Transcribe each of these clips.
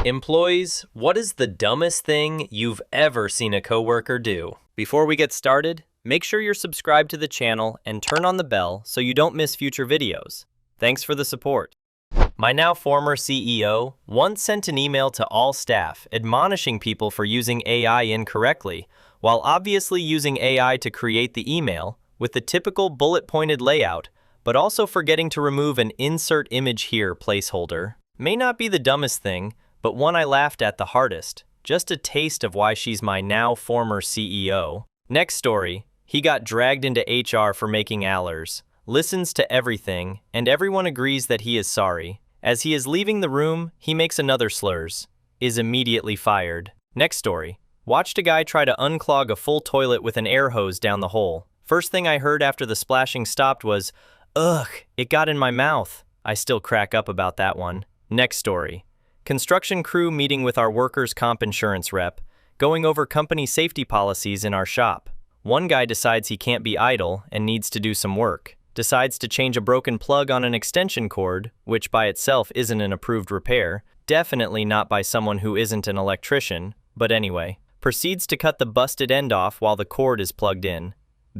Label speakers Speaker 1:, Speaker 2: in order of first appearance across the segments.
Speaker 1: Employees, what is the dumbest thing you've ever seen a coworker do? Before we get started, make sure you're subscribed to the channel and turn on the bell so you don't miss future videos. Thanks for the support. My now former CEO once sent an email to all staff admonishing people for using AI incorrectly, while obviously using AI to create the email with the typical bullet-pointed layout, but also forgetting to remove an insert image here placeholder. May not be the dumbest thing, but one I laughed at the hardest. Just a taste of why she's my now former CEO. Next story, he got dragged into HR for making allers, listens to everything, and everyone agrees that he is sorry. As he is leaving the room, he makes another slurs, is immediately fired. Next story, watched a guy try to unclog a full toilet with an air hose down the hole. First thing I heard after the splashing stopped was, "Ugh, it got in my mouth." I still crack up about that one. Next story. Construction crew meeting with our workers' comp insurance rep, going over company safety policies in our shop. One guy decides he can't be idle and needs to do some work. Decides to change a broken plug on an extension cord, which by itself isn't an approved repair, definitely not by someone who isn't an electrician, but anyway. Proceeds to cut the busted end off while the cord is plugged in.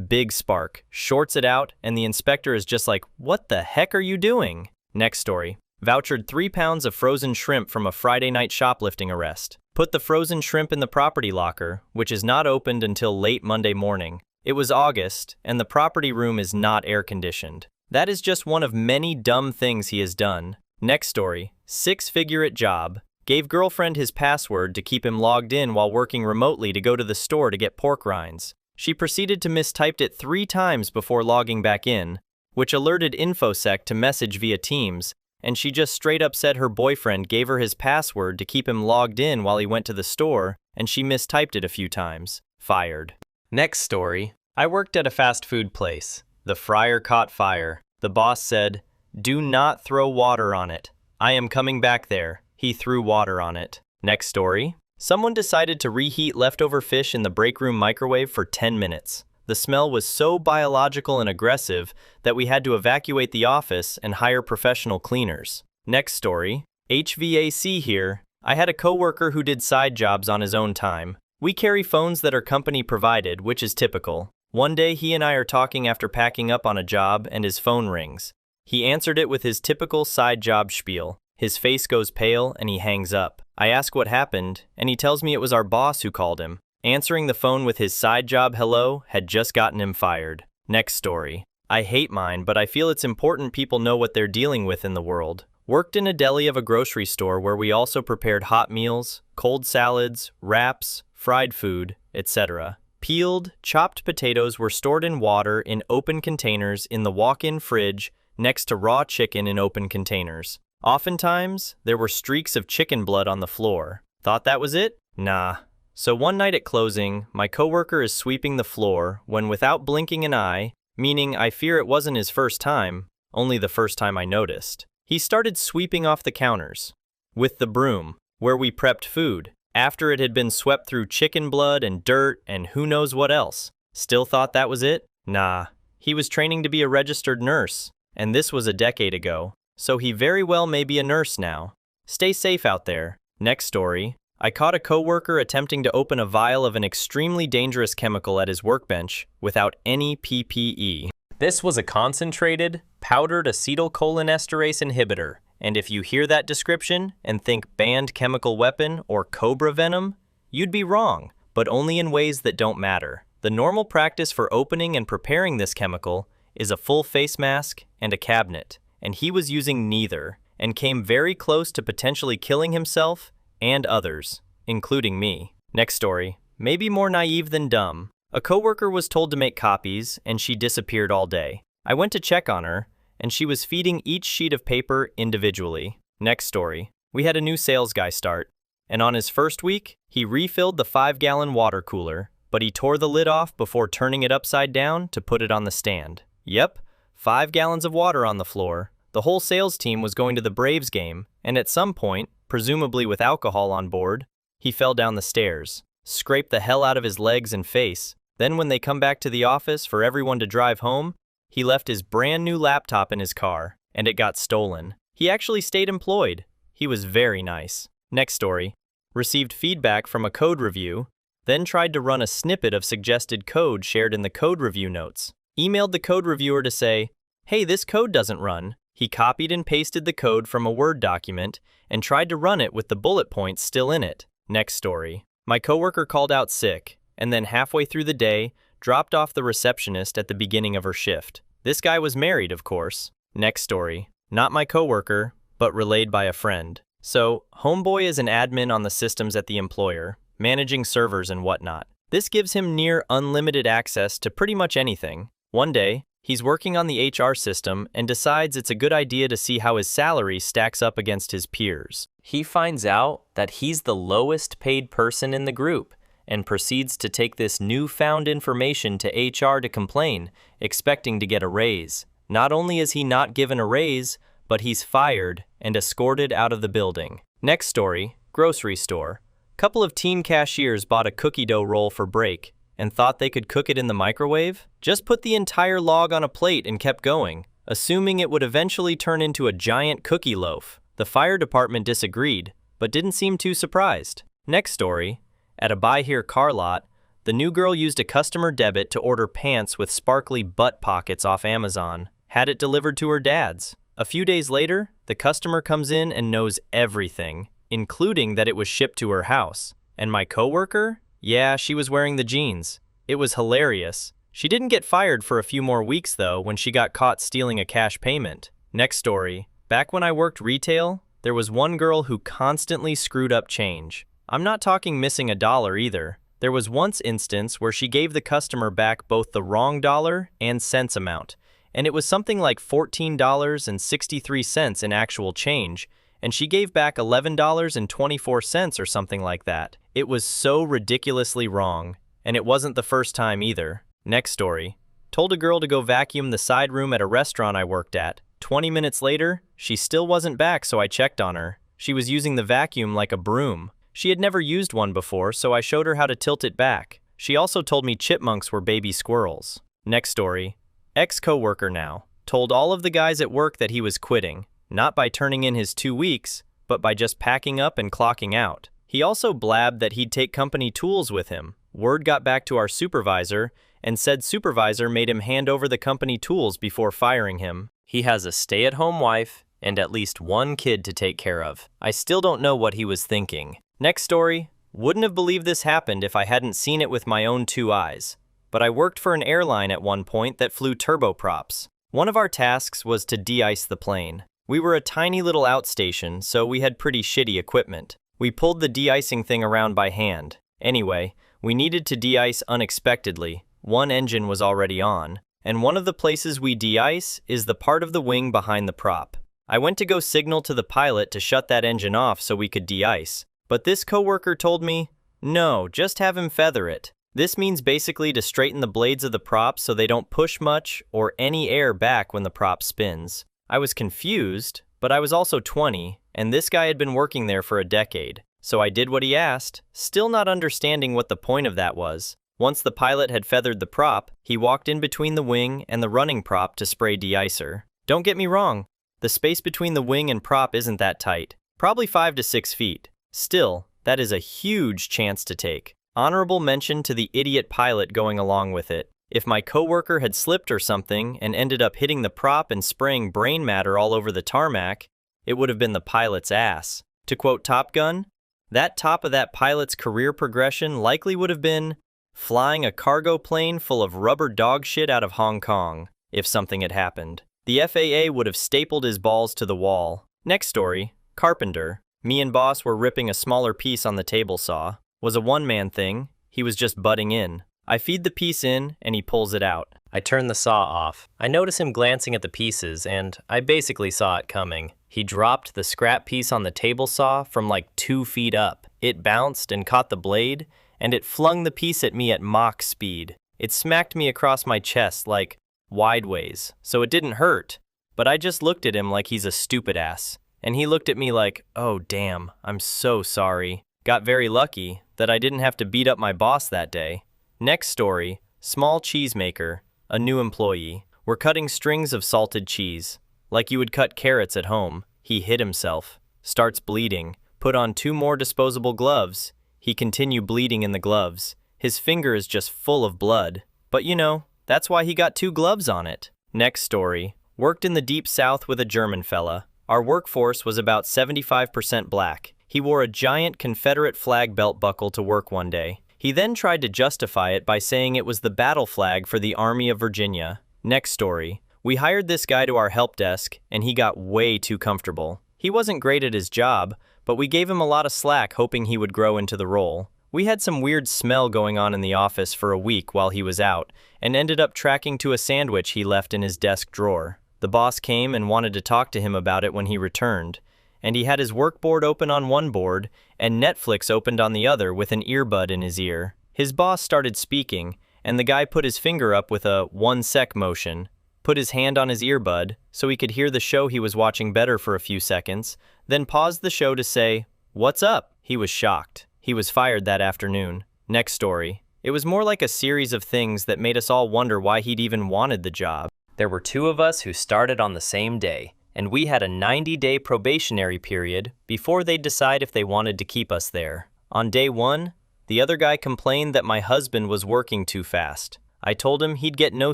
Speaker 1: Big spark, shorts it out, and the inspector is just like, "What the heck are you doing?" Next story. Vouchered 3 pounds of frozen shrimp from a Friday night shoplifting arrest. Put the frozen shrimp in the property locker, which is not opened until late Monday morning. It was August, and the property room is not air-conditioned. That is just one of many dumb things he has done. Next story. 6-figure at job. Gave girlfriend his password to keep him logged in while working remotely to go to the store to get pork rinds. She proceeded to mistyped it 3 times before logging back in, which alerted InfoSec to message via Teams, and she just straight up said her boyfriend gave her his password to keep him logged in while he went to the store, and she mistyped it a few times. Fired. Next story. I worked at a fast food place. The fryer caught fire. The boss said, "Do not throw water on it. I am coming back there." He threw water on it. Next story. Someone decided to reheat leftover fish in the break room microwave for 10 minutes. The smell was so biological and aggressive that we had to evacuate the office and hire professional cleaners. Next story. HVAC here. I had a coworker who did side jobs on his own time. We carry phones that are company provided, which is typical. One day he and I are talking after packing up on a job and his phone rings. He answered it with his typical side job spiel. His face goes pale and he hangs up. I ask what happened, and he tells me it was our boss who called him. Answering the phone with his side job hello had just gotten him fired. Next story. I hate mine, but I feel it's important people know what they're dealing with in the world. Worked in a deli of a grocery store where we also prepared hot meals, cold salads, wraps, fried food, etc. Peeled, chopped potatoes were stored in water in open containers in the walk-in fridge next to raw chicken in open containers. Oftentimes, there were streaks of chicken blood on the floor. Thought that was it? Nah. So one night at closing, my coworker is sweeping the floor when without blinking an eye, meaning I fear it wasn't his first time, only the first time I noticed, he started sweeping off the counters with the broom where we prepped food after it had been swept through chicken blood and dirt and who knows what else. Still thought that was it? Nah. He was training to be a registered nurse, and this was a decade ago, so he very well may be a nurse now. Stay safe out there. Next story. I caught a coworker attempting to open a vial of an extremely dangerous chemical at his workbench without any PPE. This was a concentrated, powdered acetylcholinesterase inhibitor, and if you hear that description and think banned chemical weapon or cobra venom, you'd be wrong, but only in ways that don't matter. The normal practice for opening and preparing this chemical is a full face mask and a cabinet, and he was using neither, and came very close to potentially killing himself and others, including me. Next story. Maybe more naive than dumb. A coworker was told to make copies, and she disappeared all day. I went to check on her, and she was feeding each sheet of paper individually. Next story. We had a new sales guy start, and on his first week, he refilled the 5-gallon water cooler, but he tore the lid off before turning it upside down to put it on the stand. Yep, 5 gallons of water on the floor. The whole sales team was going to the Braves game, and at some point, presumably with alcohol on board, he fell down the stairs, scraped the hell out of his legs and face. Then when they come back to the office for everyone to drive home, he left his brand new laptop in his car, and it got stolen. He actually stayed employed. He was very nice. Next story. Received feedback from a code review, then tried to run a snippet of suggested code shared in the code review notes. Emailed the code reviewer to say, "Hey, this code doesn't run." He copied and pasted the code from a Word document and tried to run it with the bullet points still in it. Next story. My coworker called out sick, and then halfway through the day, dropped off the receptionist at the beginning of her shift. This guy was married, of course. Next story. Not my coworker, but relayed by a friend. So, homeboy is an admin on the systems at the employer, managing servers and whatnot. This gives him near unlimited access to pretty much anything. One day, he's working on the HR system and decides it's a good idea to see how his salary stacks up against his peers. He finds out that he's the lowest paid person in the group and proceeds to take this newfound information to HR to complain, expecting to get a raise. Not only is he not given a raise, but he's fired and escorted out of the building. Next story, grocery store. Couple of teen cashiers bought a cookie dough roll for break and thought they could cook it in the microwave. Just put the entire log on a plate and kept going, assuming it would eventually turn into a giant cookie loaf. The fire department disagreed, but didn't seem too surprised. Next story, at a Buy Here car lot, the new girl used a customer debit to order pants with sparkly butt pockets off Amazon, had it delivered to her dad's. A few days later, the customer comes in and knows everything, including that it was shipped to her house. And my coworker? Yeah, she was wearing the jeans. It was hilarious. She didn't get fired for a few more weeks though when she got caught stealing a cash payment. Next story. Back when I worked retail, there was one girl who constantly screwed up change. I'm not talking missing a dollar either. There was once instance where she gave the customer back both the wrong dollar and cents amount, and it was something like $14.63 in actual change, and she gave back $11.24 or something like that. It was so ridiculously wrong, and it wasn't the first time either. Next story. Told a girl to go vacuum the side room at a restaurant I worked at. 20 minutes later, she still wasn't back, so I checked on her. She was using the vacuum like a broom. She had never used one before, so I showed her how to tilt it back. She also told me chipmunks were baby squirrels. Next story. Ex-coworker now. Told all of the guys at work that he was quitting, not by turning in his 2 weeks, but by just packing up and clocking out. He also blabbed that he'd take company tools with him. Word got back to our supervisor, and said supervisor made him hand over the company tools before firing him. He has a stay-at-home wife and at least one kid to take care of. I still don't know what he was thinking. Next story. Wouldn't have believed this happened if I hadn't seen it with my own 2 eyes. But I worked for an airline at one point that flew turboprops. One of our tasks was to de-ice the plane. We were a tiny little outstation, so we had pretty shitty equipment. We pulled the de-icing thing around by hand. Anyway, we needed to de-ice unexpectedly. One engine was already on, and one of the places we de-ice is the part of the wing behind the prop. I went to go signal to the pilot to shut that engine off so we could de-ice, but this coworker told me, no, just have him feather it. This means basically to straighten the blades of the prop so they don't push much or any air back when the prop spins. I was confused, but I was also 20, and this guy had been working there for a decade. So I did what he asked, still not understanding what the point of that was. Once the pilot had feathered the prop, he walked in between the wing and the running prop to spray de-icer. Don't get me wrong, the space between the wing and prop isn't that tight, probably 5 to 6 feet. Still, that is a huge chance to take. Honorable mention to the idiot pilot going along with it. If my coworker had slipped or something and ended up hitting the prop and spraying brain matter all over the tarmac, it would have been the pilot's ass. To quote Top Gun, that top of that pilot's career progression likely would have been flying a cargo plane full of rubber dog shit out of Hong Kong, if something had happened. The FAA would have stapled his balls to the wall. Next story, carpenter. Me and boss were ripping a smaller piece on the table saw. Was a one-man thing, he was just butting in. I feed the piece in, and he pulls it out. I turn the saw off. I notice him glancing at the pieces, and I basically saw it coming. He dropped the scrap piece on the table saw from like 2 feet up. It bounced and caught the blade, and it flung the piece at me at Mach speed. It smacked me across my chest like wideways, so it didn't hurt, but I just looked at him like he's a stupid ass. And he looked at me like, oh damn, I'm so sorry. Got very lucky that I didn't have to beat up my boss that day. Next story, small cheesemaker, a new employee. We're cutting strings of salted cheese. Like you would cut carrots at home. He hit himself. Starts bleeding. Put on 2 more disposable gloves. He continued bleeding in the gloves. His finger is just full of blood. But you know, that's why he got 2 gloves on it. Next story. Worked in the deep south with a German fella. Our workforce was about 75% black. He wore a giant Confederate flag belt buckle to work one day. He then tried to justify it by saying it was the battle flag for the Army of Virginia. Next story. We hired this guy to our help desk, and he got way too comfortable. He wasn't great at his job, but we gave him a lot of slack hoping he would grow into the role. We had some weird smell going on in the office for a week while he was out, and ended up tracking to a sandwich he left in his desk drawer. The boss came and wanted to talk to him about it when he returned, and he had his workboard open on one board and Netflix opened on the other with an earbud in his ear. His boss started speaking, and the guy put his finger up with a 1 sec motion, put his hand on his earbud so he could hear the show he was watching better for a few seconds, then paused the show to say, "What's up?" He was shocked. He was fired that afternoon. Next story. It was more like a series of things that made us all wonder why he'd even wanted the job. There were 2 of us who started on the same day, and we had a 90-day probationary period before they'd decide if they wanted to keep us there. On day 1, the other guy complained that my husband was working too fast. I told him he'd get no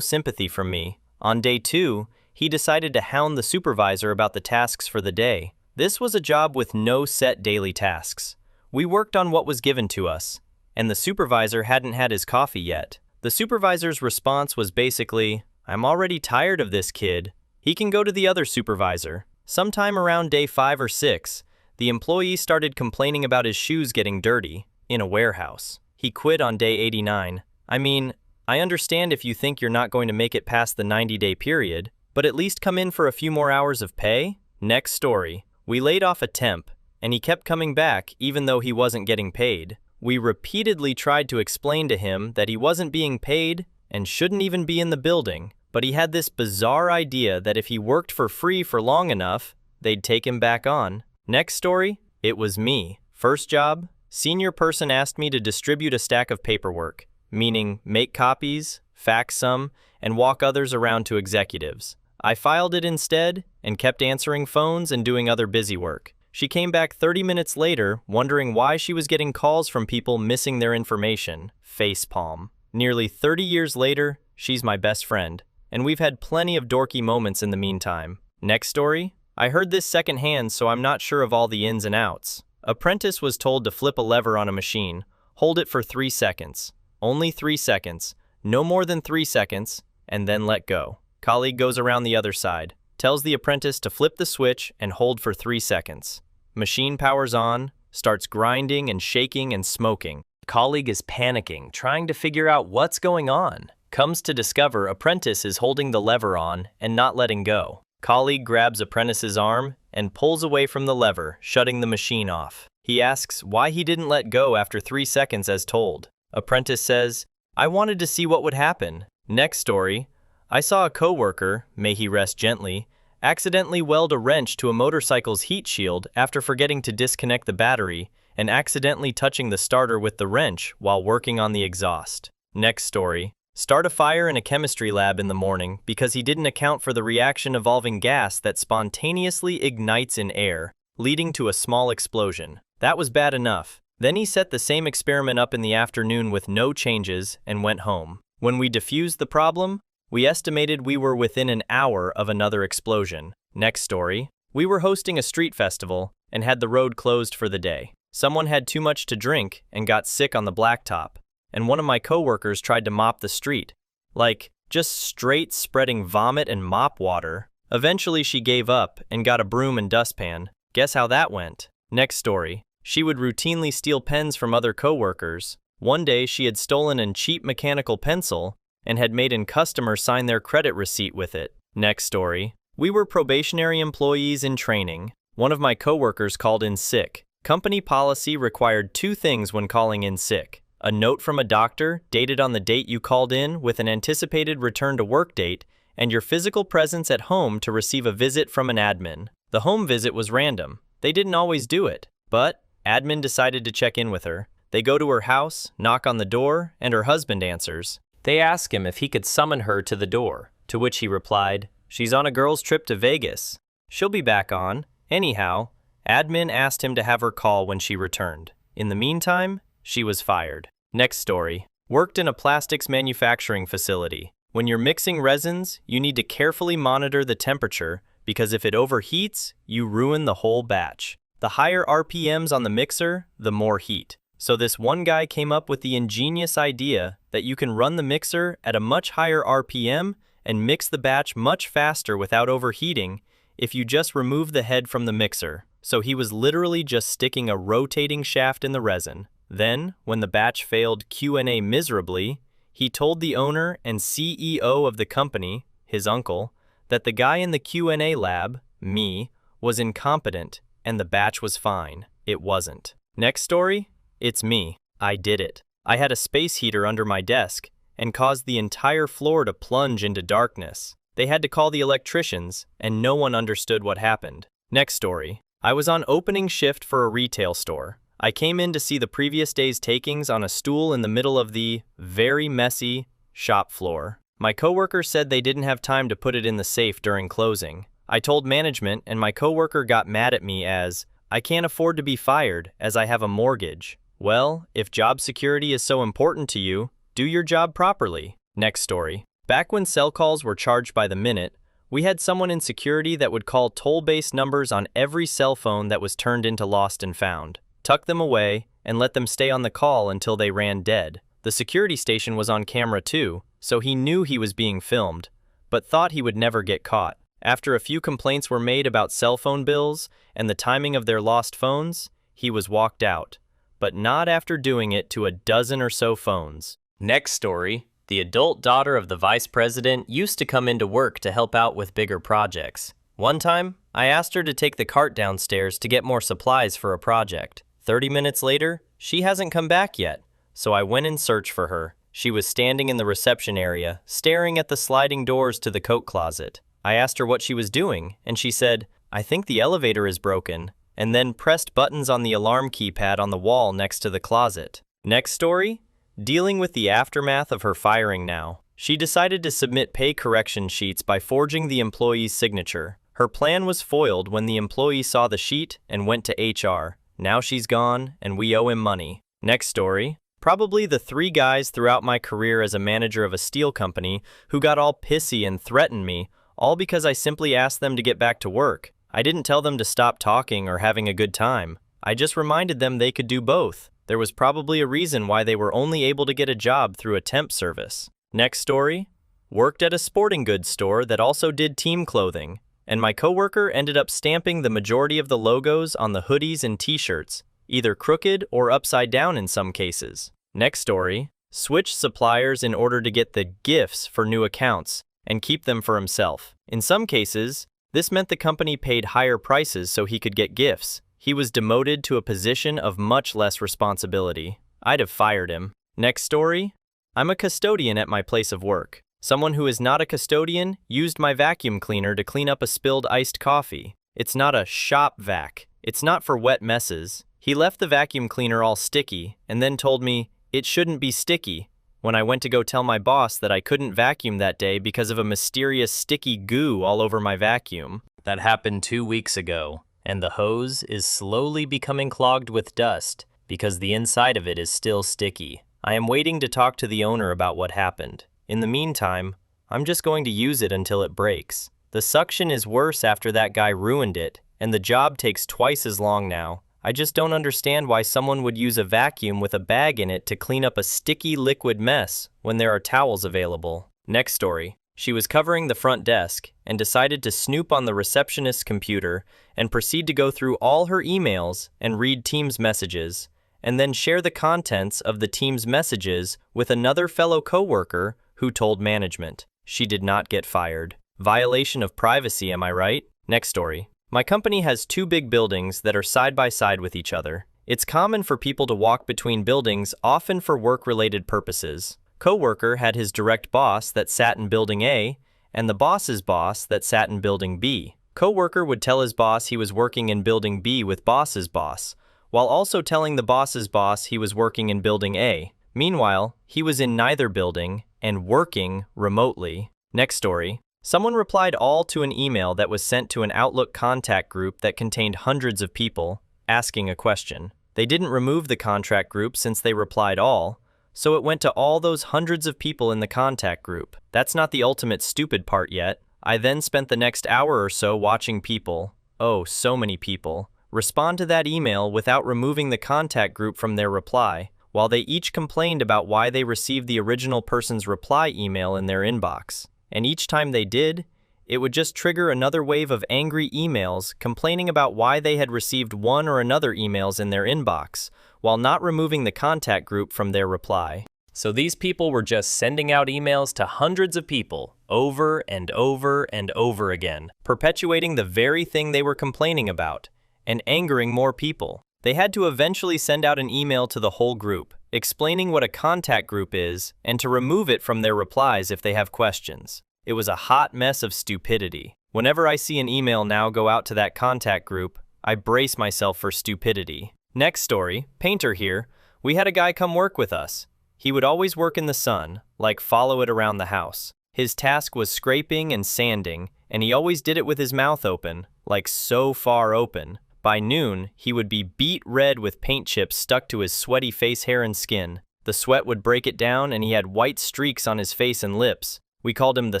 Speaker 1: sympathy from me. On day 2, he decided to hound the supervisor about the tasks for the day. This was a job with no set daily tasks. We worked on what was given to us, and the supervisor hadn't had his coffee yet. The supervisor's response was basically, "I'm already tired of this kid. He can go to the other supervisor." Sometime around day 5 or 6, the employee started complaining about his shoes getting dirty in a warehouse. He quit on day 89. I mean, I understand if you think you're not going to make it past the 90-day period, but at least come in for a few more hours of pay? Next story. We laid off a temp, and he kept coming back even though he wasn't getting paid. We repeatedly tried to explain to him that he wasn't being paid and shouldn't even be in the building, but he had this bizarre idea that if he worked for free for long enough, they'd take him back on. Next story. It was me. First job. Senior person asked me to distribute a stack of paperwork, meaning make copies, fax some, and walk others around to executives. I filed it instead and kept answering phones and doing other busy work. She came back 30 minutes later, wondering why she was getting calls from people missing their information. Facepalm. Nearly 30 years later, she's my best friend, and we've had plenty of dorky moments in the meantime. Next story. I heard this secondhand, so I'm not sure of all the ins and outs. Apprentice was told to flip a lever on a machine, hold it for 3 seconds. Only 3 seconds, no more than 3 seconds, and then let go. Colleague goes around the other side, tells the apprentice to flip the switch and hold for 3 seconds. Machine powers on, starts grinding and shaking and smoking. Colleague is panicking, trying to figure out what's going on. Comes to discover apprentice is holding the lever on and not letting go. Colleague grabs apprentice's arm and pulls away from the lever, shutting the machine off. He asks why he didn't let go after 3 seconds as told. Apprentice says, "I wanted to see what would happen." Next story. I saw a coworker, may he rest gently, accidentally weld a wrench to a motorcycle's heat shield after forgetting to disconnect the battery and accidentally touching the starter with the wrench while working on the exhaust. Next story. Start a fire in a chemistry lab in the morning because he didn't account for the reaction involving gas that spontaneously ignites in air, leading to a small explosion. That was bad enough. Then he set the same experiment up in the afternoon with no changes and went home. When we diffused the problem, we estimated we were within an hour of another explosion. Next story. We were hosting a street festival and had the road closed for the day. Someone had too much to drink and got sick on the blacktop, and one of my coworkers tried to mop the street. Like, just straight spreading vomit and mop water. Eventually she gave up and got a broom and dustpan. Guess how that went? Next story. She would routinely steal pens from other coworkers. One day she had stolen a cheap mechanical pencil and had made a customer sign their credit receipt with it. Next story. We were probationary employees in training. One of my coworkers called in sick. Company policy required 2 things when calling in sick: a note from a doctor dated on the date you called in with an anticipated return to work date, and your physical presence at home to receive a visit from an admin. The home visit was random. They didn't always do it, but admin decided to check in with her. They go to her house, knock on the door, and her husband answers. They ask him if he could summon her to the door, to which he replied, "She's on a girl's trip to Vegas. She'll be back on, anyhow, Admin asked him to have her call when she returned. In the meantime, she was fired. Next story. Worked in a plastics manufacturing facility. When you're mixing resins, you need to carefully monitor the temperature because if it overheats, you ruin the whole batch. The higher RPMs on the mixer, the more heat. So this one guy came up with the ingenious idea that you can run the mixer at a much higher RPM and mix the batch much faster without overheating if you just remove the head from the mixer. So he was literally just sticking a rotating shaft in the resin. Then, when the batch failed Q&A miserably, he told the owner and CEO of the company, his uncle, that the guy in the Q&A lab, me, was incompetent and the batch was fine. It wasn't. Next story? It's me. I did it. I had a space heater under my desk and caused the entire floor to plunge into darkness. They had to call the electricians and no one understood what happened. Next story. I was on opening shift for a retail store. I came in to see the previous day's takings on a stool in the middle of the very messy shop floor. My coworker said they didn't have time to put it in the safe during closing. I told management and my coworker got mad at me as, I can't afford to be fired as I have a mortgage. Well, if job security is so important to you, do your job properly. Next story. Back when cell calls were charged by the minute, we had someone in security that would call toll-based numbers on every cell phone that was turned into lost and found, tuck them away, and let them stay on the call until they ran dead. The security station was on camera too, so he knew he was being filmed, but thought he would never get caught. After a few complaints were made about cell phone bills and the timing of their lost phones, he was walked out, but not after doing it to a dozen or so phones. Next story. The adult daughter of the vice president used to come into work to help out with bigger projects. One time, I asked her to take the cart downstairs to get more supplies for a project. 30 minutes later, she hasn't come back yet, so I went in search for her. She was standing in the reception area, staring at the sliding doors to the coat closet. I asked her what she was doing, and she said, I think the elevator is broken, and then pressed buttons on the alarm keypad on the wall next to the closet. Next story? Dealing with the aftermath of her firing now. She decided to submit pay correction sheets by forging the employee's signature. Her plan was foiled when the employee saw the sheet and went to HR. Now she's gone, and we owe him money. Next story. Probably the 3 guys throughout my career as a manager of a steel company who got all pissy and threatened me, all because I simply asked them to get back to work. I didn't tell them to stop talking or having a good time. I just reminded them they could do both. There was probably a reason why they were only able to get a job through a temp service. Next story. Worked at a sporting goods store that also did team clothing, and my coworker ended up stamping the majority of the logos on the hoodies and t-shirts, either crooked or upside down in some cases. Next story. Switched suppliers in order to get the gifts for new accounts and keep them for himself. In some cases, this meant the company paid higher prices so he could get gifts. He was demoted to a position of much less responsibility. I'd have fired him. Next story. I'm a custodian at my place of work. Someone who is not a custodian used my vacuum cleaner to clean up a spilled iced coffee. It's not a shop vac. It's not for wet messes. He left the vacuum cleaner all sticky and then told me it shouldn't be sticky when I went to go tell my boss that I couldn't vacuum that day because of a mysterious sticky goo all over my vacuum. That happened 2 weeks ago. And the hose is slowly becoming clogged with dust because the inside of it is still sticky. I am waiting to talk to the owner about what happened. In the meantime, I'm just going to use it until it breaks. The suction is worse after that guy ruined it, and the job takes twice as long now. I just don't understand why someone would use a vacuum with a bag in it to clean up a sticky liquid mess when there are towels available. Next story. She was covering the front desk and decided to snoop on the receptionist's computer and proceed to go through all her emails and read Teams messages, and then share the contents of the Teams messages with another fellow coworker who told management. She did not get fired. Violation of privacy, am I right? Next story. My company has 2 big buildings that are side by side with each other. It's common for people to walk between buildings, often for work-related purposes. Coworker had his direct boss that sat in building A and the boss's boss that sat in building B. Coworker would tell his boss he was working in building B with boss's boss, while also telling the boss's boss he was working in building A. Meanwhile, he was in neither building and working remotely. Next story. Someone replied all to an email that was sent to an Outlook contact group that contained hundreds of people, asking a question. They didn't remove the contact group since they replied all, so it went to all those hundreds of people in the contact group. That's not the ultimate stupid part yet. I then spent the next hour or so watching people, oh, so many people, respond to that email without removing the contact group from their reply, while they each complained about why they received the original person's reply email in their inbox. And each time they did, it would just trigger another wave of angry emails complaining about why they had received one or another emails in their inbox, while not removing the contact group from their reply. So these people were just sending out emails to hundreds of people, over and over and over again, perpetuating the very thing they were complaining about, and angering more people. They had to eventually send out an email to the whole group, explaining what a contact group is, and to remove it from their replies if they have questions. It was a hot mess of stupidity. Whenever I see an email now go out to that contact group, I brace myself for stupidity. Next story, Painter here. We had a guy come work with us. He would always work in the sun, like follow it around the house. His task was scraping and sanding, and he always did it with his mouth open, like so far open. By noon, he would be beet red with paint chips stuck to his sweaty face hair and skin. The sweat would break it down and he had white streaks on his face and lips. We called him the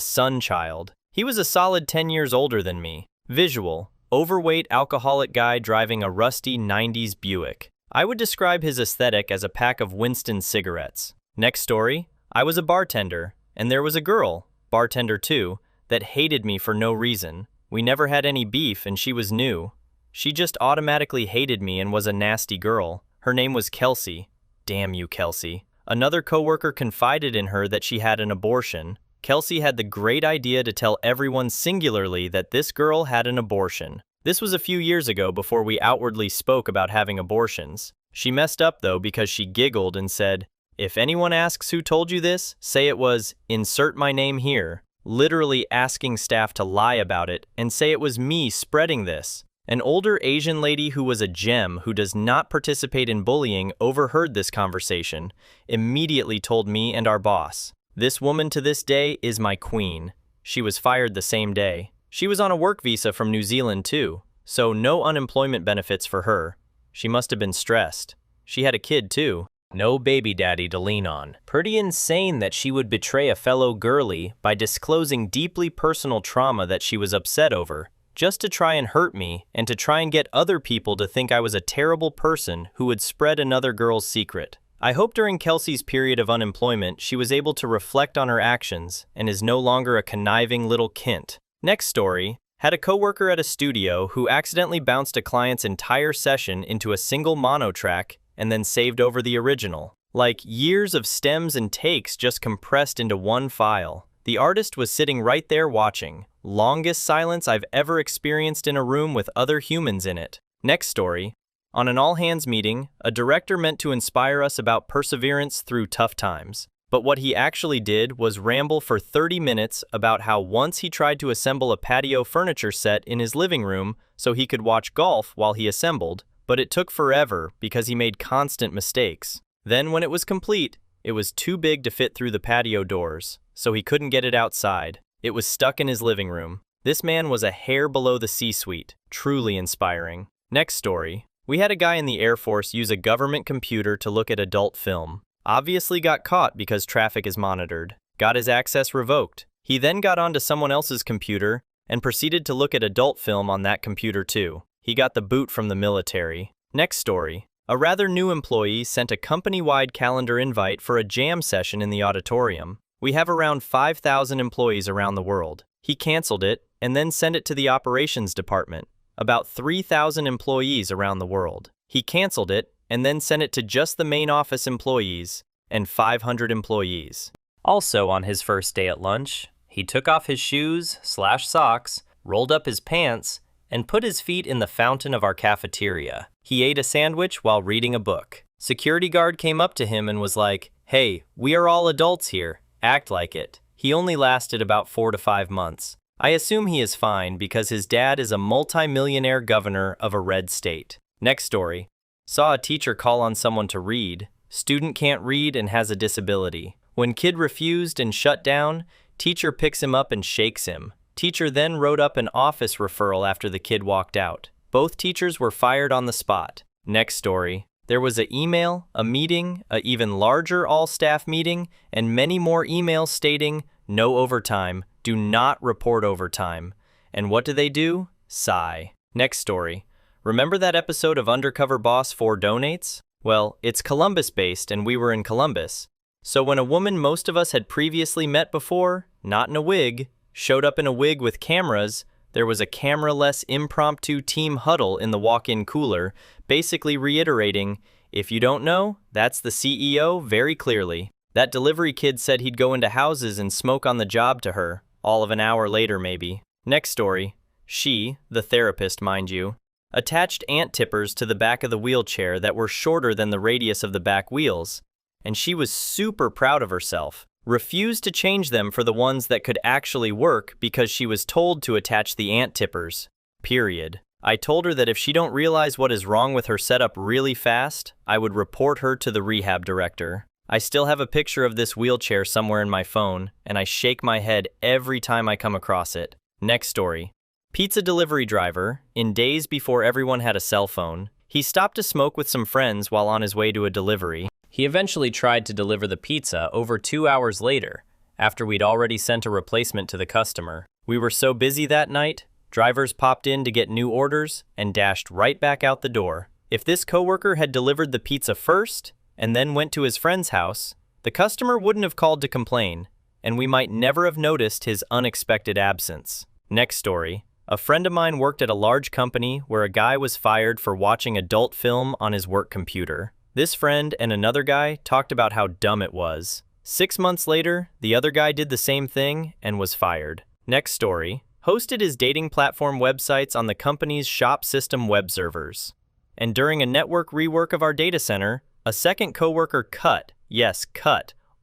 Speaker 1: Sun Child. He was a solid 10 years older than me. Visual, overweight alcoholic guy driving a rusty 90s Buick. I would describe his aesthetic as a pack of Winston cigarettes. Next story, I was a bartender, and there was a girl, bartender too, that hated me for no reason. We never had any beef and she was new. She just automatically hated me and was a nasty girl. Her name was Kelsey. Damn you, Kelsey. Another coworker confided in her that she had an abortion. Kelsey had the great idea to tell everyone singularly that this girl had an abortion. This was a few years ago before we outwardly spoke about having abortions. She messed up though because she giggled and said, "If anyone asks who told you this, say it was, insert my name here," literally asking staff to lie about it and say it was me spreading this. An older Asian lady who was a gem who does not participate in bullying overheard this conversation, immediately told me and our boss. This woman to this day is my queen. She was fired the same day. She was on a work visa from New Zealand too, so no unemployment benefits for her. She must have been stressed. She had a kid too. No baby daddy to lean on. Pretty insane that she would betray a fellow girlie by disclosing deeply personal trauma that she was upset over, just to try and hurt me and to try and get other people to think I was a terrible person who would spread another girl's secret. I hope during Kelsey's period of unemployment she was able to reflect on her actions and is no longer a conniving little kint. Next story, had a coworker at a studio who accidentally bounced a client's entire session into a single mono track and then saved over the original. Like years of stems and takes just compressed into one file. The artist was sitting right there watching. Longest silence I've ever experienced in a room with other humans in it. Next story. On an all-hands meeting, a director meant to inspire us about perseverance through tough times. But what he actually did was ramble for 30 minutes about how once he tried to assemble a patio furniture set in his living room so he could watch golf while he assembled, but it took forever because he made constant mistakes. Then when it was complete, it was too big to fit through the patio doors, so he couldn't get it outside. It was stuck in his living room. This man was a hair below the C-suite. Truly inspiring. Next story. We had a guy in the Air Force use a government computer to look at adult film. Obviously got caught because traffic is monitored. Got his access revoked. He then got onto someone else's computer and proceeded to look at adult film on that computer too. He got the boot from the military. Next story. A rather new employee sent a company-wide calendar invite for a jam session in the auditorium. We have around 5,000 employees around the world. He canceled it and then sent it to the operations department. About 3,000 employees around the world. He canceled it and then sent it to just the main office employees and 500 employees. Also on his first day at lunch, he took off his shoes/socks, rolled up his pants, and put his feet in the fountain of our cafeteria. He ate a sandwich while reading a book. Security guard came up to him and was like, "Hey, we are all adults here. Act like it." He only lasted about 4 to 5 months. I assume he is fine because his dad is a multi-millionaire governor of a red state. Next story. Saw a teacher call on someone to read. Student can't read and has a disability. When kid refused and shut down, Teacher picks him up and shakes him. Teacher then wrote up an office referral after the kid walked out. Both teachers were fired on the spot. Next story. There was an email, a meeting, an even larger all-staff meeting, and many more emails stating, no overtime, do not report overtime. And what do? Sigh. Next story. Remember that episode of Undercover Boss 4 Donates? Well, it's Columbus-based and we were in Columbus. So when a woman most of us had previously met before, not in a wig, showed up in a wig with cameras, there was a camera-less impromptu team huddle in the walk-in cooler, basically reiterating, if you don't know, that's the CEO very clearly. That delivery kid said he'd go into houses and smoke on the job to her, all of an hour later maybe. Next story. She, the therapist mind you, attached ant tippers to the back of the wheelchair that were shorter than the radius of the back wheels, and she was super proud of herself. Refused to change them for the ones that could actually work because she was told to attach the ant tippers. Period. I told her that if she don't realize what is wrong with her setup really fast, I would report her to the rehab director. I still have a picture of this wheelchair somewhere in my phone, and I shake my head every time I come across it. Next story. Pizza delivery driver, in days before everyone had a cell phone, he stopped to smoke with some friends while on his way to a delivery. He eventually tried to deliver the pizza over 2 hours later, after we'd already sent a replacement to the customer. We were so busy that night, drivers popped in to get new orders and dashed right back out the door. If this coworker had delivered the pizza first and then went to his friend's house, the customer wouldn't have called to complain, and we might never have noticed his unexpected absence. Next story. A friend of mine worked at a large company where a guy was fired for watching adult film on his work computer. This friend and another guy talked about how dumb it was. 6 months later, the other guy did the same thing and was fired. Next story. Hosted his dating platform websites on the company's shop system web servers. And during a network rework of our data center, a second coworker cut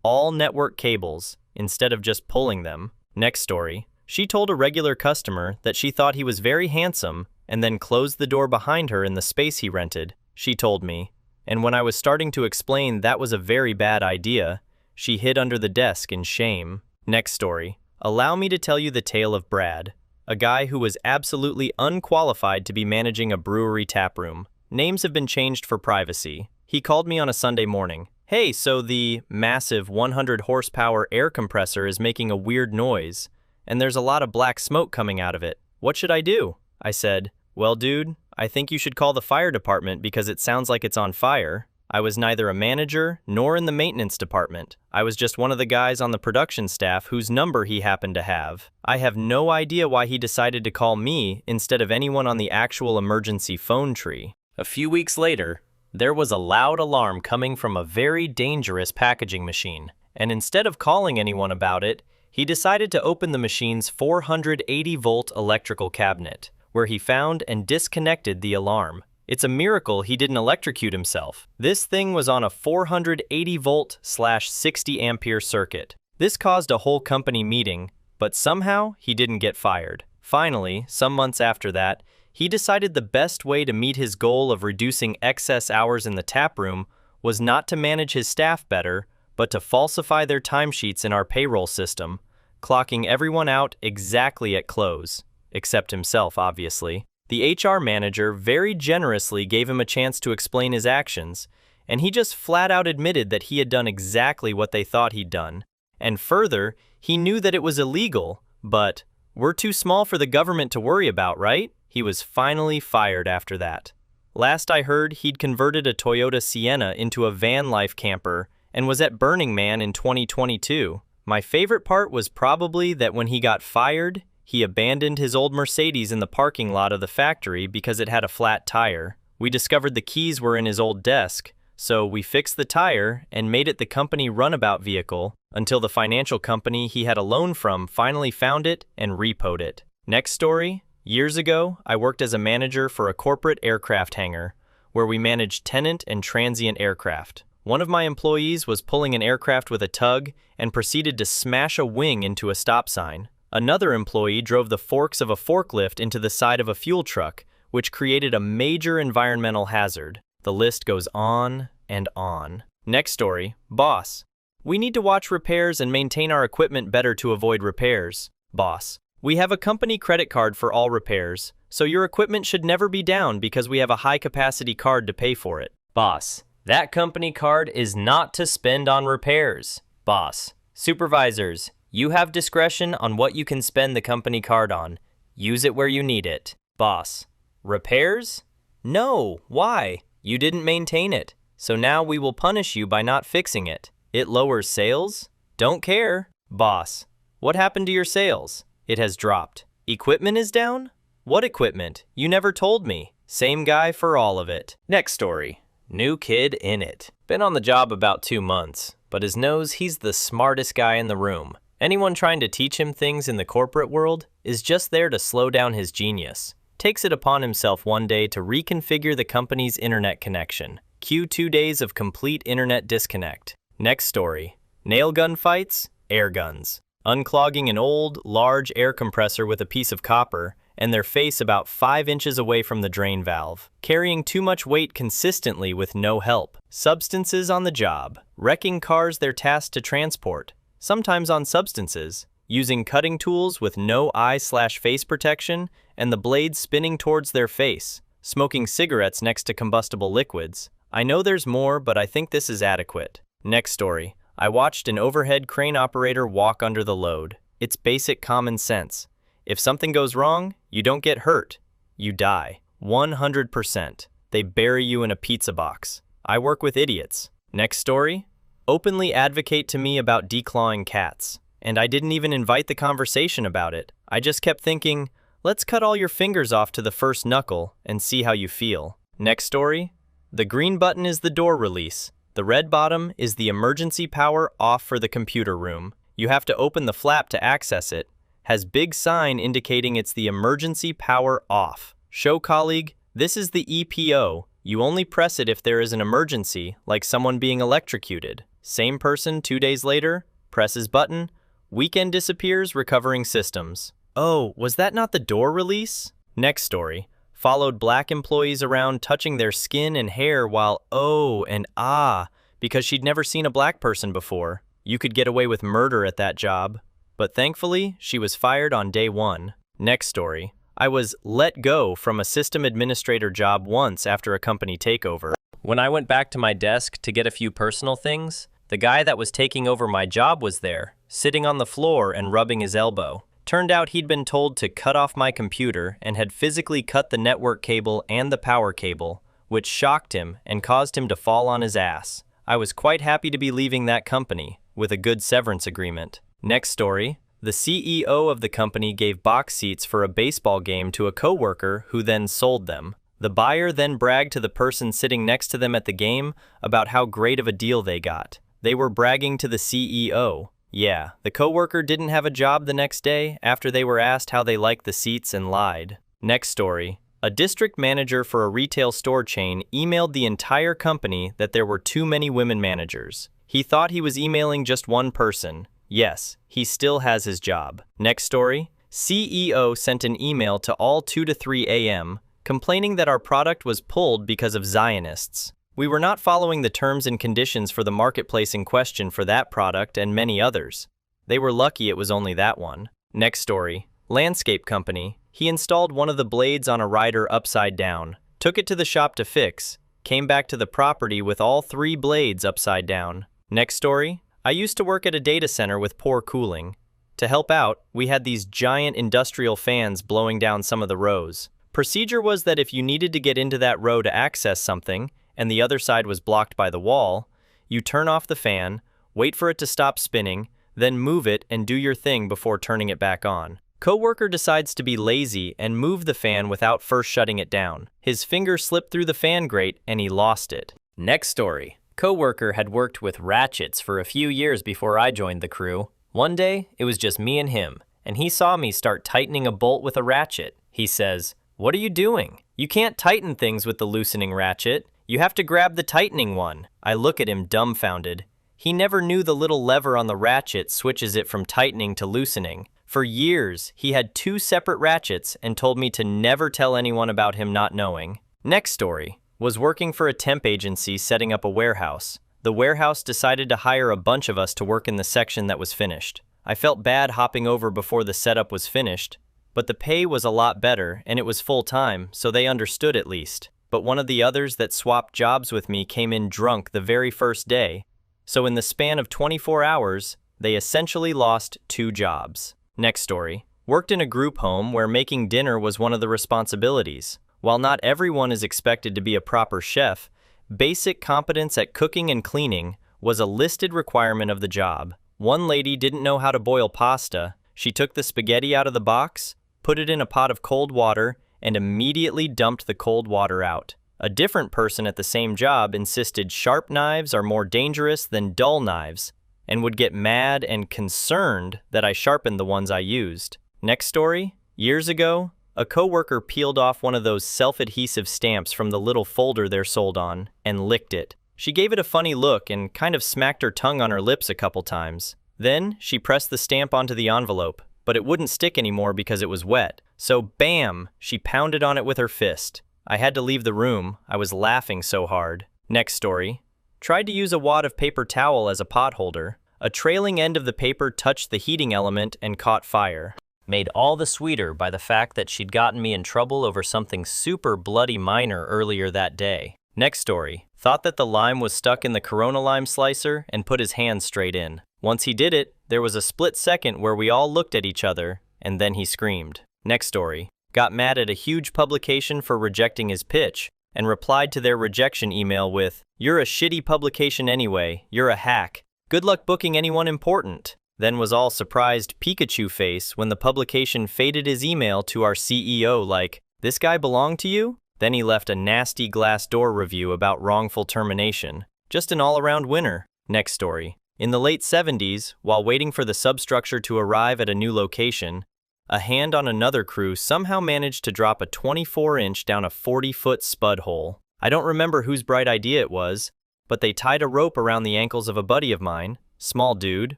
Speaker 1: all network cables instead of just pulling them. Next story. She told a regular customer that she thought he was very handsome and then closed the door behind her in the space he rented, she told me. And when I was starting to explain that was a very bad idea, she hid under the desk in shame. Next story. Allow me to tell you the tale of Brad, a guy who was absolutely unqualified to be managing a brewery taproom. Names have been changed for privacy. He called me on a Sunday morning. Hey, so the massive 100 horsepower air compressor is making a weird noise, and there's a lot of black smoke coming out of it. What should I do? I said, well, dude, I think you should call the fire department because it sounds like it's on fire. I was neither a manager nor in the maintenance department. I was just one of the guys on the production staff whose number he happened to have. I have no idea why he decided to call me instead of anyone on the actual emergency phone tree. A few weeks later, there was a loud alarm coming from a very dangerous packaging machine, and instead of calling anyone about it, he decided to open the machine's 480-volt electrical cabinet, where he found and disconnected the alarm. It's a miracle he didn't electrocute himself. This thing was on a 480-volt/60 ampere circuit. This caused a whole company meeting, but somehow he didn't get fired. Finally, some months after that, he decided the best way to meet his goal of reducing excess hours in the taproom was not to manage his staff better, but to falsify their timesheets in our payroll system, clocking everyone out exactly at close. Except himself, obviously. The HR manager very generously gave him a chance to explain his actions, and he just flat out admitted that he had done exactly what they thought he'd done. And further, he knew that it was illegal, but we're too small for the government to worry about, right? He was finally fired after that. Last I heard, he'd converted a Toyota Sienna into a van life camper and was at Burning Man in 2022. My favorite part was probably that when he got fired, he abandoned his old Mercedes in the parking lot of the factory because it had a flat tire. We discovered the keys were in his old desk, so we fixed the tire and made it the company runabout vehicle until the financial company he had a loan from finally found it and repoed it. Next story. Years ago, I worked as a manager for a corporate aircraft hangar, where we managed tenant and transient aircraft. One of my employees was pulling an aircraft with a tug and proceeded to smash a wing into a stop sign. Another employee drove the forks of a forklift into the side of a fuel truck, which created a major environmental hazard. The list goes on and on. Next story. Boss. We need to watch repairs and maintain our equipment better to avoid repairs. Boss, we have a company credit card for all repairs, so your equipment should never be down because we have a high-capacity card to pay for it. Boss, that company card is not to spend on repairs. Boss, supervisors, you have discretion on what you can spend the company card on. Use it where you need it. Boss, repairs? No, why? You didn't maintain it, so now we will punish you by not fixing it. It lowers sales? Don't care. Boss, what happened to your sales? It has dropped. Equipment is down? What equipment? You never told me. Same guy for all of it. Next story. New kid in it. Been on the job about 2 months, but knows he's the smartest guy in the room. Anyone trying to teach him things in the corporate world is just there to slow down his genius. Takes it upon himself one day to reconfigure the company's internet connection. Cue 2 days of complete internet disconnect. Next story. Nail gun fights, air guns. Unclogging an old, large air compressor with a piece of copper and their face about 5 inches away from the drain valve. Carrying too much weight consistently with no help. Substances on the job. Wrecking cars they're tasked to transport, sometimes on substances. Using cutting tools with no eye/face protection and the blades spinning towards their face. Smoking cigarettes next to combustible liquids. I know there's more, but I think this is adequate. Next story. I watched an overhead crane operator walk under the load. It's basic common sense. If something goes wrong, you don't get hurt. You die. 100%. They bury you in a pizza box. I work with idiots. Next story. Openly advocate to me about declawing cats. And I didn't even invite the conversation about it. I just kept thinking, let's cut all your fingers off to the first knuckle and see how you feel. Next story. The green button is the door release. The red bottom is the emergency power off for the computer room. You have to open the flap to access it. Has big sign indicating it's the emergency power off. Show colleague, this is the EPO. You only press it if there is an emergency, like someone being electrocuted. Same person 2 days later, presses button, weekend disappears, recovering systems. Oh, was that not the door release? Next story. Followed black employees around touching their skin and hair while oh and ah, because she'd never seen a black person before. You could get away with murder at that job. But thankfully, she was fired on day 1. Next story. I was let go from a system administrator job once after a company takeover. When I went back to my desk to get a few personal things, the guy that was taking over my job was there, sitting on the floor and rubbing his elbow. Turned out he'd been told to cut off my computer and had physically cut the network cable and the power cable, which shocked him and caused him to fall on his ass. I was quite happy to be leaving that company, with a good severance agreement. Next story. The CEO of the company gave box seats for a baseball game to a coworker who then sold them. The buyer then bragged to the person sitting next to them at the game about how great of a deal they got. They were bragging to the CEO. Yeah, the coworker didn't have a job the next day after they were asked how they liked the seats and lied. Next story. A district manager for a retail store chain emailed the entire company that there were too many women managers. He thought he was emailing just one person. Yes, he still has his job. Next story. CEO sent an email to all 2 to 3 a.m. complaining that our product was pulled because of Zionists. We were not following the terms and conditions for the marketplace in question for that product and many others. They were lucky it was only that one. Next story. Landscape company. He installed one of the blades on a rider upside down, took it to the shop to fix, came back to the property with all 3 blades upside down. Next story. I used to work at a data center with poor cooling. To help out, we had these giant industrial fans blowing down some of the rows. Procedure was that if you needed to get into that row to access something, and the other side was blocked by the wall, you turn off the fan, wait for it to stop spinning, then move it and do your thing before turning it back on. Coworker decides to be lazy and move the fan without first shutting it down. His finger slipped through the fan grate and he lost it. Next story. Coworker had worked with ratchets for a few years before I joined the crew. One day, it was just me and him, and he saw me start tightening a bolt with a ratchet. He says, "What are you doing? You can't tighten things with the loosening ratchet. You have to grab the tightening one." I look at him dumbfounded. He never knew the little lever on the ratchet switches it from tightening to loosening. For years, he had 2 separate ratchets and told me to never tell anyone about him not knowing. Next story. Was working for a temp agency setting up a warehouse. The warehouse decided to hire a bunch of us to work in the section that was finished. I felt bad hopping over before the setup was finished, but the pay was a lot better and it was full-time, so they understood at least. But one of the others that swapped jobs with me came in drunk the very first day, so in the span of 24 hours, they essentially lost 2 jobs. Next story. Worked in a group home where making dinner was one of the responsibilities. While not everyone is expected to be a proper chef, basic competence at cooking and cleaning was a listed requirement of the job. One lady didn't know how to boil pasta. She took the spaghetti out of the box, put it in a pot of cold water, and immediately dumped the cold water out. A different person at the same job insisted sharp knives are more dangerous than dull knives, and would get mad and concerned that I sharpened the ones I used. Next story. Years ago, a coworker peeled off one of those self-adhesive stamps from the little folder they're sold on and licked it. She gave it a funny look and kind of smacked her tongue on her lips a couple times. Then, she pressed the stamp onto the envelope, but it wouldn't stick anymore because it was wet. So bam, she pounded on it with her fist. I had to leave the room. I was laughing so hard. Next story. Tried to use a wad of paper towel as a pot holder. A trailing end of the paper touched the heating element and caught fire. Made all the sweeter by the fact that she'd gotten me in trouble over something super bloody minor earlier that day. Next story. Thought that the lime was stuck in the Corona lime slicer and put his hand straight in. Once he did it, there was a split second where we all looked at each other, and then he screamed. Next story. Got mad at a huge publication for rejecting his pitch, and replied to their rejection email with, "You're a shitty publication anyway, you're a hack. Good luck booking anyone important." Then was all surprised Pikachu face when the publication faded his email to our CEO like, "This guy belong to you?" Then he left a nasty Glassdoor review about wrongful termination. Just an all-around winner. Next story. In the late 70s, while waiting for the substructure to arrive at a new location, a hand on another crew somehow managed to drop a 24-inch down a 40-foot spud hole. I don't remember whose bright idea it was, but they tied a rope around the ankles of a buddy of mine, small dude,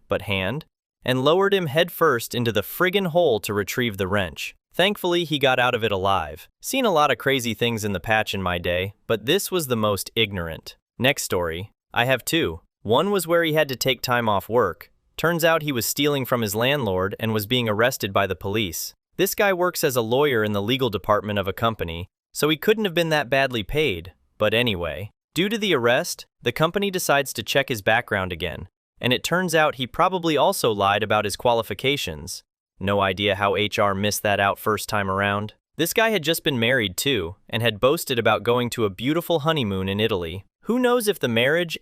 Speaker 1: but hand, and lowered him headfirst into the friggin' hole to retrieve the wrench. Thankfully, he got out of it alive. Seen a lot of crazy things in the patch in my day, but this was the most ignorant. Next story. I have 2. One was where he had to take time off work. Turns out he was stealing from his landlord and was being arrested by the police. This guy works as a lawyer in the legal department of a company, so he couldn't have been that badly paid. But anyway, due to the arrest, the company decides to check his background again. And it turns out he probably also lied about his qualifications. No idea how HR missed that out first time around. This guy had just been married too, and had boasted about going to a beautiful honeymoon in Italy. Who knows if the marriage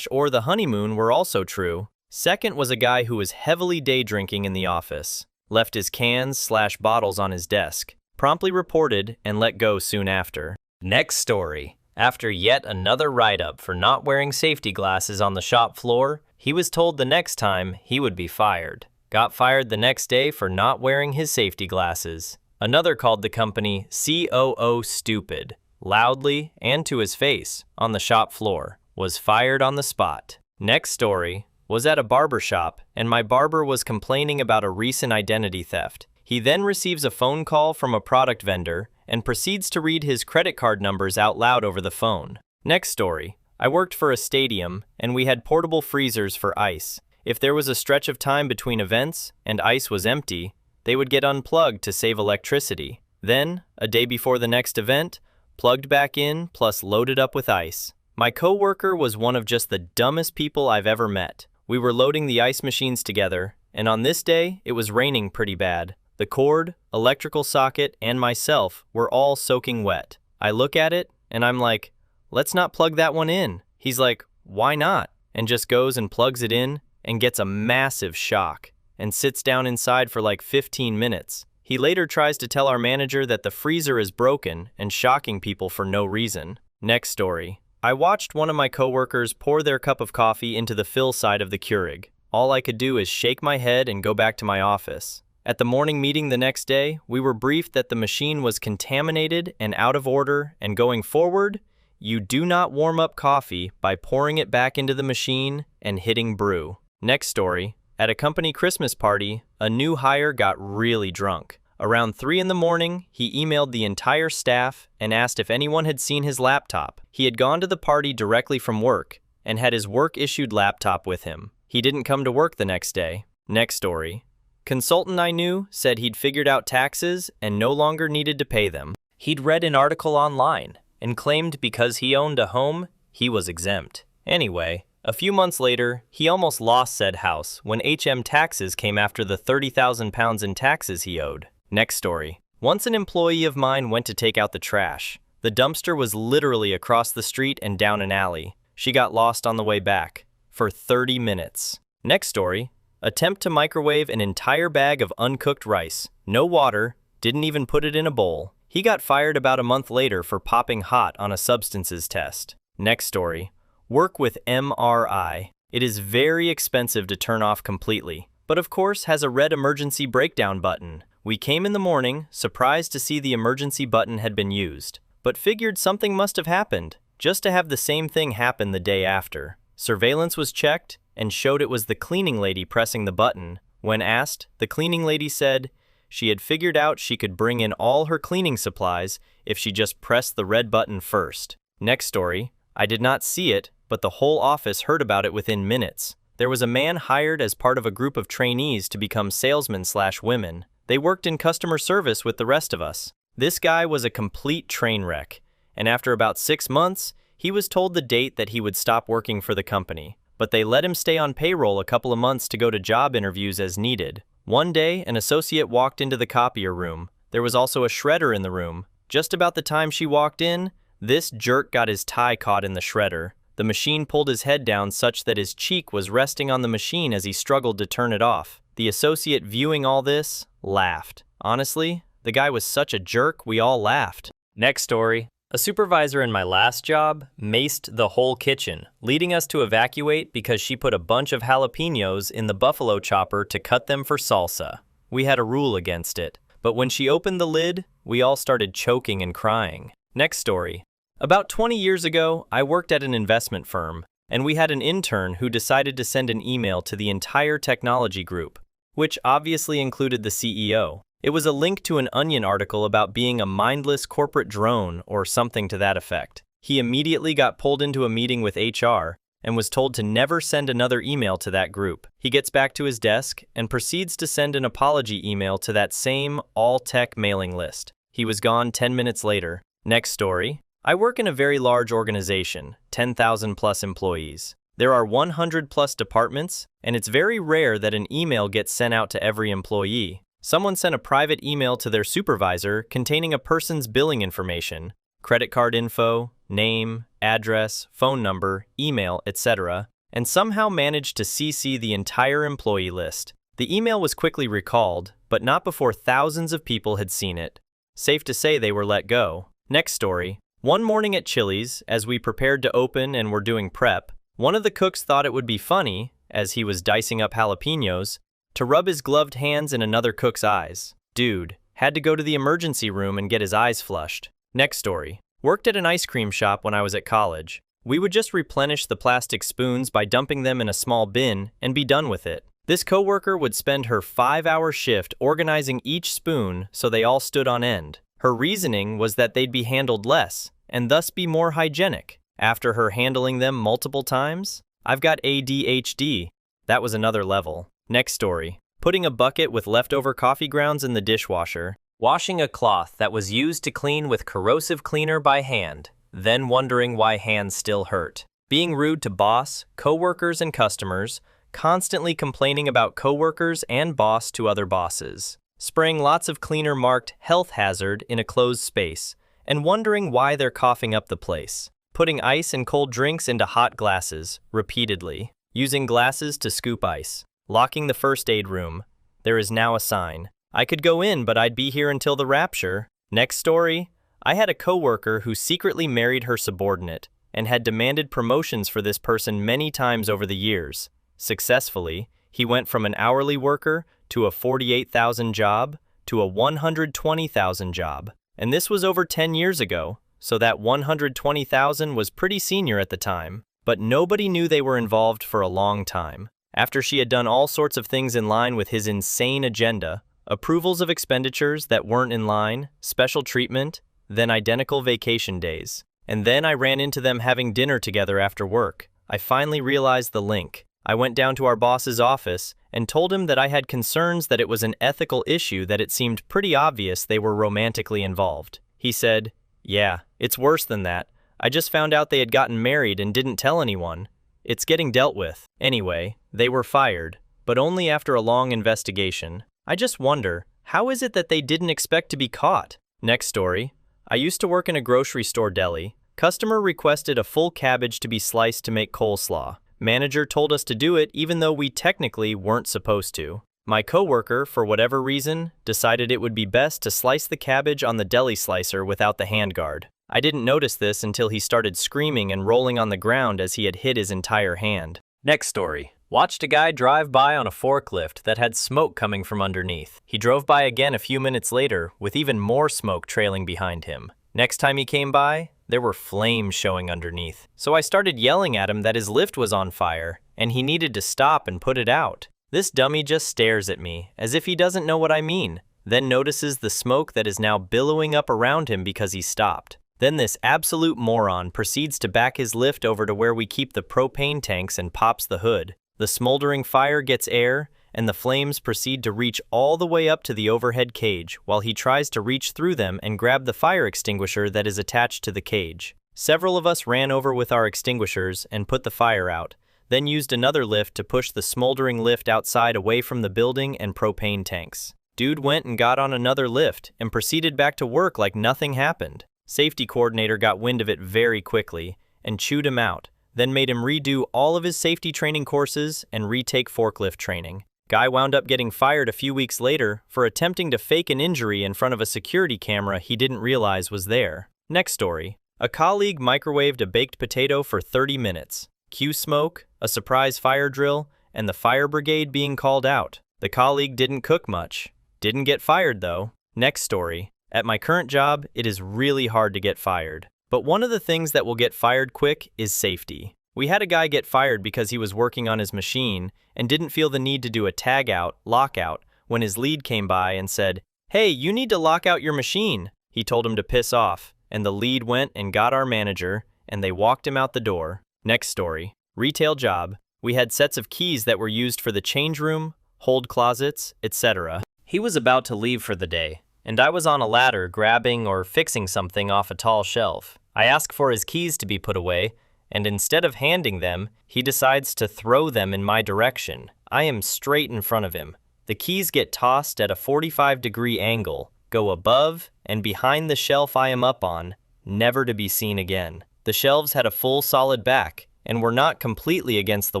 Speaker 1: or the honeymoon were also true. Second was a guy who was heavily day drinking in the office. Left his cans/bottles on his desk. Promptly reported and let go soon after. Next story. After yet another write-up for not wearing safety glasses on the shop floor, he was told the next time he would be fired. Got fired the next day for not wearing his safety glasses. Another called the company COO stupid, loudly and to his face, on the shop floor. Was fired on the spot. Next story. Was at a barber shop, and my barber was complaining about a recent identity theft. He then receives a phone call from a product vendor and proceeds to read his credit card numbers out loud over the phone. Next story. I worked for a stadium, and we had portable freezers for ice. If there was a stretch of time between events and ice was empty, they would get unplugged to save electricity. Then, a day before the next event, plugged back in plus loaded up with ice. My coworker was one of just the dumbest people I've ever met. We were loading the ice machines together, and on this day, it was raining pretty bad. The cord, electrical socket, and myself were all soaking wet. I look at it, and I'm like, "Let's not plug that one in." He's like, "Why not?" And just goes and plugs it in and gets a massive shock and sits down inside for like 15 minutes. He later tries to tell our manager that the freezer is broken and shocking people for no reason. Next story. I watched one of my coworkers pour their cup of coffee into the fill side of the Keurig. All I could do is shake my head and go back to my office. At the morning meeting the next day, we were briefed that the machine was contaminated and out of order, and going forward, you do not warm up coffee by pouring it back into the machine and hitting brew. Next story. At a company Christmas party, a new hire got really drunk. Around 3 in the morning, he emailed the entire staff and asked if anyone had seen his laptop. He had gone to the party directly from work, and had his work-issued laptop with him. He didn't come to work the next day. Next story. Consultant I knew said he'd figured out taxes and no longer needed to pay them. He'd read an article online and claimed because he owned a home, he was exempt. Anyway, a few months later, he almost lost said house when HM Taxes came after the £30,000 in taxes he owed. Next story. Once an employee of mine went to take out the trash. The dumpster was literally across the street and down an alley. She got lost on the way back for 30 minutes. Next story. Attempt to microwave an entire bag of uncooked rice. No water, didn't even put it in a bowl. He got fired about a month later for popping hot on a substances test. Next story. Work with MRI. It is very expensive to turn off completely, but of course has a red emergency breakdown button. We came in the morning, surprised to see the emergency button had been used, but figured something must have happened, just to have the same thing happen the day after. Surveillance was checked and showed it was the cleaning lady pressing the button. When asked, the cleaning lady said she had figured out she could bring in all her cleaning supplies if she just pressed the red button first. Next story. I did not see it, but the whole office heard about it within minutes. There was a man hired as part of a group of trainees to become salesmen/women. They worked in customer service with the rest of us. This guy was a complete train wreck, and after about 6 months, he was told the date that he would stop working for the company. But they let him stay on payroll a couple of months to go to job interviews as needed. One day, an associate walked into the copier room. There was also a shredder in the room. Just about the time she walked in, this jerk got his tie caught in the shredder. The machine pulled his head down such that his cheek was resting on the machine as he struggled to turn it off. The associate, viewing all this, laughed. Honestly, the guy was such a jerk, we all laughed. Next story. A supervisor in my last job maced the whole kitchen, leading us to evacuate because she put a bunch of jalapenos in the buffalo chopper to cut them for salsa. We had a rule against it, but when she opened the lid, we all started choking and crying. Next story. About 20 years ago, I worked at an investment firm, and we had an intern who decided to send an email to the entire technology group, which obviously included the CEO. It was a link to an Onion article about being a mindless corporate drone or something to that effect. He immediately got pulled into a meeting with HR and was told to never send another email to that group. He gets back to his desk and proceeds to send an apology email to that same all-tech mailing list. He was gone 10 minutes later. Next story. I work in a very large organization, 10,000 plus employees. There are 100 plus departments, and it's very rare that an email gets sent out to every employee. Someone sent a private email to their supervisor containing a person's billing information, credit card info, name, address, phone number, email, etc., and somehow managed to CC the entire employee list. The email was quickly recalled, but not before thousands of people had seen it. Safe to say they were let go. Next story. One morning at Chili's, as we prepared to open and were doing prep, one of the cooks thought it would be funny, as he was dicing up jalapenos, to rub his gloved hands in another cook's eyes. Dude, had to go to the emergency room and get his eyes flushed. Next story. Worked at an ice cream shop when I was at college. We would just replenish the plastic spoons by dumping them in a small bin and be done with it. This coworker would spend her 5-hour shift organizing each spoon so they all stood on end. Her reasoning was that they'd be handled less, and thus be more hygienic. After her handling them multiple times, I've got ADHD. That was another level. Next story. Putting a bucket with leftover coffee grounds in the dishwasher. Washing a cloth that was used to clean with corrosive cleaner by hand, then wondering why hands still hurt. Being rude to boss, coworkers, and customers, constantly complaining about coworkers and boss to other bosses. Spraying lots of cleaner marked health hazard in a closed space, and wondering why they're coughing up the place. Putting ice and cold drinks into hot glasses, repeatedly. Using glasses to scoop ice. Locking the first aid room. There is now a sign. I could go in, but I'd be here until the rapture. Next story. I had a coworker who secretly married her subordinate, and had demanded promotions for this person many times over the years. Successfully, he went from an hourly worker to a 48,000 job to a 120,000 job. And this was over 10 years ago, so that 120,000 was pretty senior at the time, but nobody knew they were involved for a long time. After she had done all sorts of things in line with his insane agenda, approvals of expenditures that weren't in line, special treatment, then identical vacation days. And then I ran into them having dinner together after work. I finally realized the link. I went down to our boss's office and told him that I had concerns that it was an ethical issue, that it seemed pretty obvious they were romantically involved. He said, "Yeah, it's worse than that. I just found out they had gotten married and didn't tell anyone. It's getting dealt with." Anyway, they were fired, but only after a long investigation. I just wonder, how is it that they didn't expect to be caught? Next story. I used to work in a grocery store deli. Customer requested a full cabbage to be sliced to make coleslaw. Manager told us to do it even though we technically weren't supposed to. My coworker, for whatever reason, decided it would be best to slice the cabbage on the deli slicer without the handguard. I didn't notice this until he started screaming and rolling on the ground as he had hit his entire hand. Next story. Watched a guy drive by on a forklift that had smoke coming from underneath. He drove by again a few minutes later with even more smoke trailing behind him. Next time he came by, there were flames showing underneath. So I started yelling at him that his lift was on fire and he needed to stop and put it out. This dummy just stares at me as if he doesn't know what I mean, then notices the smoke that is now billowing up around him because he stopped. Then this absolute moron proceeds to back his lift over to where we keep the propane tanks and pops the hood. The smoldering fire gets air, and the flames proceed to reach all the way up to the overhead cage while he tries to reach through them and grab the fire extinguisher that is attached to the cage. Several of us ran over with our extinguishers and put the fire out, then used another lift to push the smoldering lift outside away from the building and propane tanks. Dude went and got on another lift and proceeded back to work like nothing happened. Safety coordinator got wind of it very quickly and chewed him out, then made him redo all of his safety training courses and retake forklift training. Guy wound up getting fired a few weeks later for attempting to fake an injury in front of a security camera he didn't realize was there. Next story. A colleague microwaved a baked potato for 30 minutes. Cue smoke, a surprise fire drill, and the fire brigade being called out. The colleague didn't cook much. Didn't get fired though. Next story. At my current job, it is really hard to get fired. But one of the things that will get fired quick is safety. We had a guy get fired because he was working on his machine and didn't feel the need to do a tag out, lockout, when his lead came by and said, "Hey, you need to lock out your machine." He told him to piss off, and the lead went and got our manager, and they walked him out the door. Next story. Retail job. We had sets of keys that were used for the change room, hold closets, etc. He was about to leave for the day, and I was on a ladder grabbing or fixing something off a tall shelf. I asked for his keys to be put away, and instead of handing them, he decides to throw them in my direction. I am straight in front of him. The keys get tossed at a 45-degree angle, go above and behind the shelf I am up on, never to be seen again. The shelves had a full solid back and were not completely against the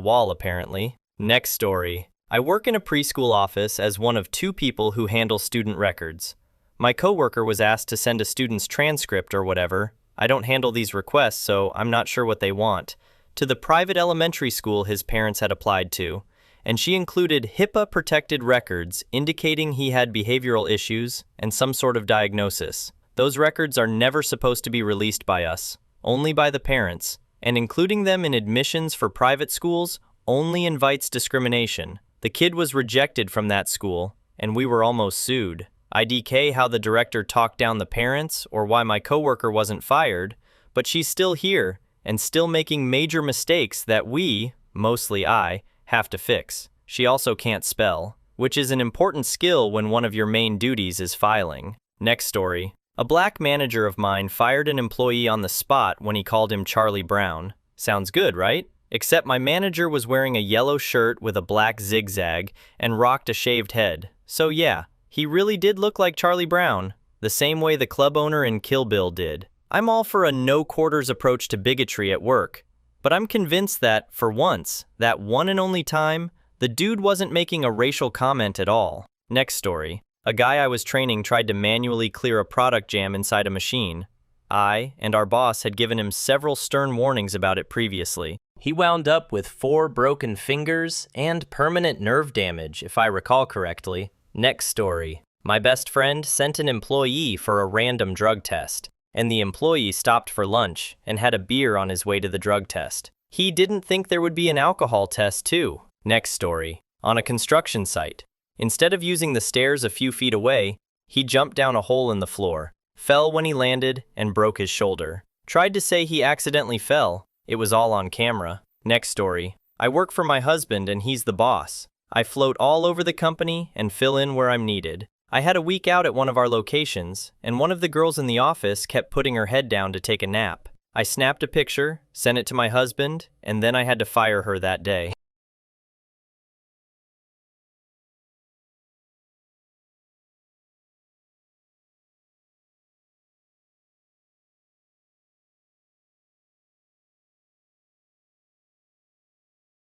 Speaker 1: wall apparently. Next story. I work in a preschool office as one of 2 people who handle student records. My coworker was asked to send a student's transcript or whatever. I don't handle these requests, so I'm not sure what they want. To the private elementary school his parents had applied to, and she included HIPAA-protected records indicating he had behavioral issues and some sort of diagnosis. Those records are never supposed to be released by us, only by the parents, and including them in admissions for private schools only invites discrimination. The kid was rejected from that school, and we were almost sued. IDK how the director talked down the parents or why my coworker wasn't fired, but she's still here and still making major mistakes that we, mostly I, have to fix. She also can't spell, which is an important skill when one of your main duties is filing. Next story. A black manager of mine fired an employee on the spot when he called him Charlie Brown. Sounds good, right? Except my manager was wearing a yellow shirt with a black zigzag and rocked a shaved head. So yeah, he really did look like Charlie Brown, the same way the club owner in Kill Bill did. I'm all for a no-quarters approach to bigotry at work, but I'm convinced that, for once, that one and only time, the dude wasn't making a racial comment at all. Next story. A guy I was training tried to manually clear a product jam inside a machine. I and our boss had given him several stern warnings about it previously. He wound up with 4 broken fingers and permanent nerve damage, if I recall correctly. Next story. My best friend sent an employee for a random drug test, and the employee stopped for lunch and had a beer on his way to the drug test. He didn't think there would be an alcohol test too. Next story. On a construction site. Instead of using the stairs a few feet away, he jumped down a hole in the floor, fell when he landed, and broke his shoulder. Tried to say he accidentally fell. It was all on camera. Next story. I work for my husband and he's the boss. I float all over the company and fill in where I'm needed. I had a week out at one of our locations, and one of the girls in the office kept putting her head down to take a nap. I snapped a picture, sent it to my husband, and then I had to fire her that day.